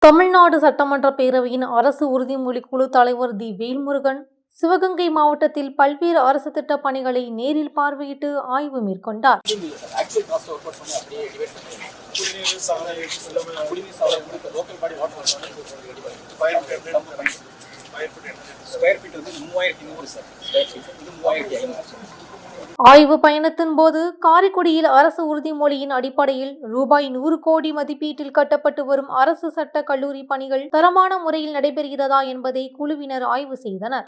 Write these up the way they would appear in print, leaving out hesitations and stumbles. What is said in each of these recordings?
தமிழ்நாடு சட்டமன்ற பேரவையின் அரசு உறுதிமொழி குழு தலைவர் தி வேல்முருகன் சிவகங்கை மாவட்டத்தில் பல்வேறு அரசு திட்ட பணிகளை நேரில் பார்வையிட்டு ஆய்வு மேற்கொண்டார். ஆய்வு பயணத்தின் போது காரைக்குடியில் அரசு உறுதிமொழியின் அடிப்படையில் ரூபாய் 100 கோடி மதிப்பீட்டில் கட்டப்பட்டு வரும் அரசு சட்ட கல்லூரி பணிகள் தரமான முறையில் நடைபெறுகிறதா என்பதை குழுவினர் ஆய்வு செய்தனர்.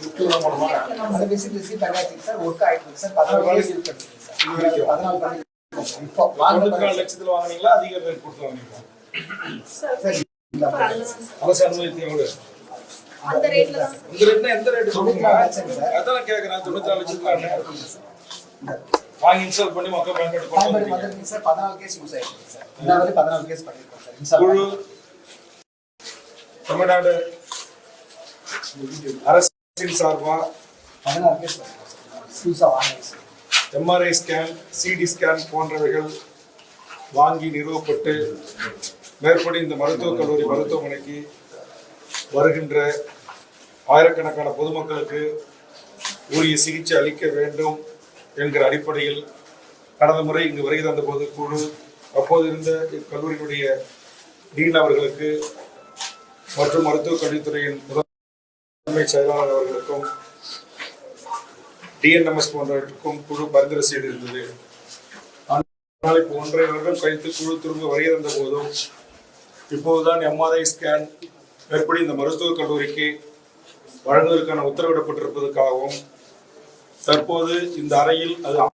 அந்த ரேட்ல தான் எந்த ரேட் சொல்லுங்க அதான் கேக்குறேன் 94 லட்சத்துக்கு வாங்கி இன்ஸ்டால் பண்ணி மக்கள் பயன்படுத்தி சார் 14 கேஸ் யூஸ் ஆயிருக்கு சார். இதாவது 14 கேஸ் பண்ணிருக்கோம் சார். இன்ஸ்டால் குழு தமிழ்நாடு அரசின் சார்பா 14 கேஸ் பண்ணிருக்கோம் சார். யூஸா வாங்கி sir. MRI scan, CT scan போன்றவைகள் வாங்கி நிறுவப்பட்டு மேற்படி இந்த மருத்துவக் கல்லூரி மருத்துவமனைக்கு வருகின்ற ஆயிரக்கணக்கான பொதுமக்களுக்கு உரிய சிகிச்சை அளிக்க வேண்டும் என்கிற அடிப்படையில் கடந்த முறை இங்கு வருகை தந்த போது குழு அப்போது இருந்த இக்கல்லூரியினுடைய டீன் அவர்களுக்கு மற்றும் மருத்துவக் கல்வித்துறையின் முதன்மை செயலாளர் அவர்களுக்கும் டிஎன்எம்எஸ் போன்றவற்றுக்கும் குழு பரிந்துரை செய்திருந்தது. ஆனால் இப்போ 1.5 வருடம் கழித்து குழு திரும்ப வருகை தந்த போதும் இப்போதுதான் எம்ஆர்ஐ ஸ்கேன் மேற்படி இந்த மருத்துவக் கல்லூரிக்கு வழங்குவதற்கான உத்தரவிடப்பட்டிருப்பதற்காகவும் தற்போது இந்த அறையில் அது